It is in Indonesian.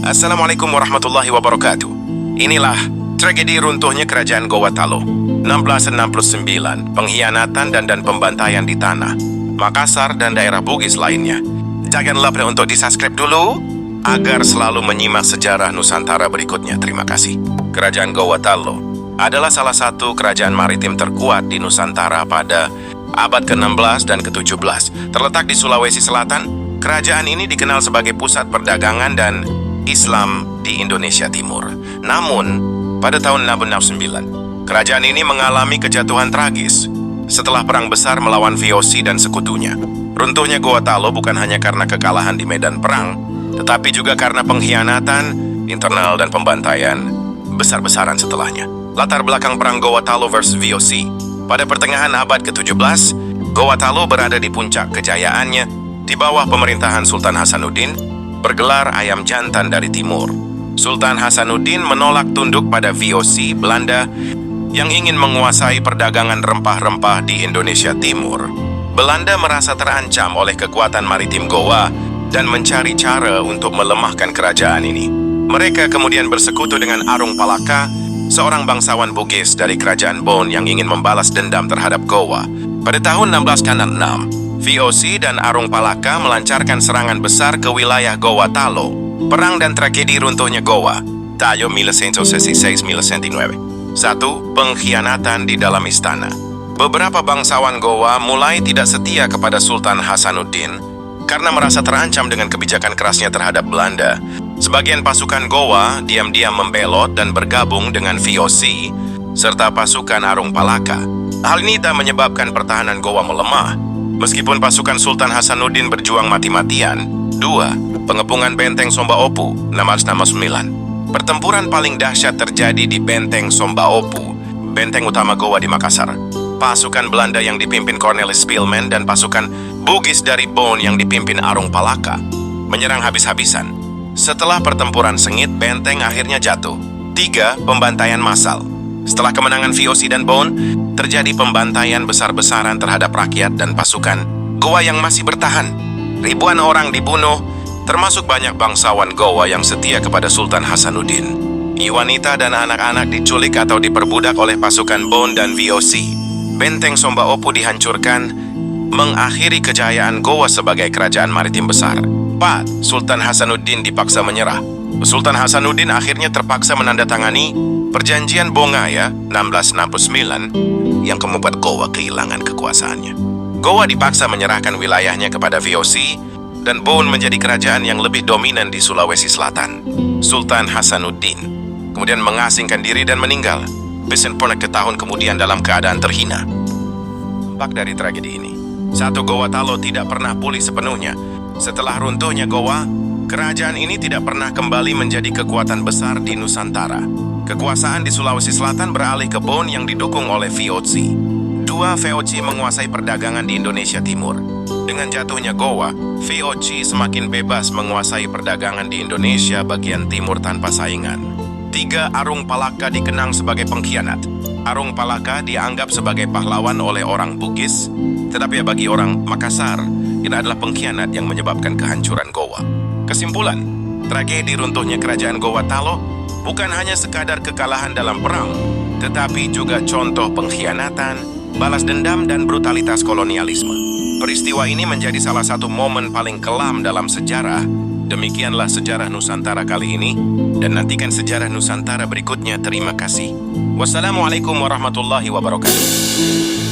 Assalamualaikum warahmatullahi wabarakatuh. Inilah tragedi runtuhnya kerajaan Goa Talo. 1669, pengkhianatan dan pembantaian di tanah Makassar dan daerah Bugis lainnya. Jangan lupa untuk di-subscribe dulu agar selalu menyimak sejarah Nusantara berikutnya. Terima kasih. Kerajaan Goa Talo adalah salah satu kerajaan maritim terkuat di Nusantara pada abad ke-16 dan ke-17. Terletak di Sulawesi Selatan, kerajaan ini dikenal sebagai pusat perdagangan dan Islam di Indonesia Timur. Namun, pada tahun 1669, kerajaan ini mengalami kejatuhan tragis setelah perang besar melawan VOC dan sekutunya. Runtuhnya Goa Talo bukan hanya karena kekalahan di medan perang, tetapi juga karena pengkhianatan internal dan pembantaian besar-besaran setelahnya. Latar belakang perang Goa Talo versus VOC. Pada pertengahan abad ke-17, Goa Talo berada di puncak kejayaannya di bawah pemerintahan Sultan Hasanuddin, bergelar ayam jantan dari timur. Sultan Hasanuddin menolak tunduk pada VOC Belanda yang ingin menguasai perdagangan rempah-rempah di Indonesia Timur. Belanda merasa terancam oleh kekuatan maritim Goa dan mencari cara untuk melemahkan kerajaan ini. Mereka kemudian bersekutu dengan Arung Palaka, seorang bangsawan Bugis dari kerajaan Bon yang ingin membalas dendam terhadap Goa. Pada tahun 1606, VOC dan Arung Palaka melancarkan serangan besar ke wilayah Goa Talo. Perang dan tragedi runtuhnya Goa Talo 1666-1669. 1. Pengkhianatan di dalam istana. Beberapa bangsawan Goa mulai tidak setia kepada Sultan Hasanuddin karena merasa terancam dengan kebijakan kerasnya terhadap Belanda. Sebagian pasukan Goa diam-diam membelot dan bergabung dengan VOC serta pasukan Arung Palaka. Hal ini tak menyebabkan pertahanan Goa melemah, meskipun pasukan Sultan Hasanuddin berjuang mati-matian. 2. Pengepungan Benteng Sombaopu 1669. Pertempuran paling dahsyat terjadi di Benteng Sombaopu, benteng utama Goa di Makassar. Pasukan Belanda yang dipimpin Cornelis Spilman dan pasukan Bugis dari Bon yang dipimpin Arung Palaka menyerang habis-habisan. Setelah pertempuran sengit, benteng akhirnya jatuh. 3. Pembantaian massal. Setelah kemenangan VOC dan Bon, terjadi pembantaian besar-besaran terhadap rakyat dan pasukan Goa yang masih bertahan. Ribuan orang dibunuh, termasuk banyak bangsawan Goa yang setia kepada Sultan Hasanuddin. Wanita dan anak-anak diculik atau diperbudak oleh pasukan Bon dan VOC. Benteng Sombaopu dihancurkan, mengakhiri kejayaan Goa sebagai kerajaan maritim besar. 4. Sultan Hasanuddin dipaksa menyerah. Sultan Hasanuddin akhirnya terpaksa menandatangani Perjanjian Bongaya 1669 yang membuat Goa kehilangan kekuasaannya. Goa dipaksa menyerahkan wilayahnya kepada VOC dan Bon menjadi kerajaan yang lebih dominan di Sulawesi Selatan. Sultan Hasanuddin kemudian mengasingkan diri dan meninggal beberapa tahun kemudian dalam keadaan terhina. Dampak dari tragedi ini. 1. Goa Talo tidak pernah pulih sepenuhnya. Setelah runtuhnya Goa, kerajaan ini tidak pernah kembali menjadi kekuatan besar di Nusantara. Kekuasaan di Sulawesi Selatan beralih ke Bon yang didukung oleh VOC. 2. VOC menguasai perdagangan di Indonesia Timur. Dengan jatuhnya Goa, VOC semakin bebas menguasai perdagangan di Indonesia bagian timur tanpa saingan. 3. Arung Palaka dikenang sebagai pengkhianat. Arung Palaka dianggap sebagai pahlawan oleh orang Bugis, tetapi bagi orang Makassar, ini adalah pengkhianat yang menyebabkan kehancuran Goa. Kesimpulan, tragedi runtuhnya kerajaan Goa Talo bukan hanya sekadar kekalahan dalam perang, tetapi juga contoh pengkhianatan, balas dendam, dan brutalitas kolonialisme. Peristiwa ini menjadi salah satu momen paling kelam dalam sejarah. Demikianlah sejarah Nusantara kali ini, dan nantikan sejarah Nusantara berikutnya. Terima kasih. Wassalamualaikum warahmatullahi wabarakatuh.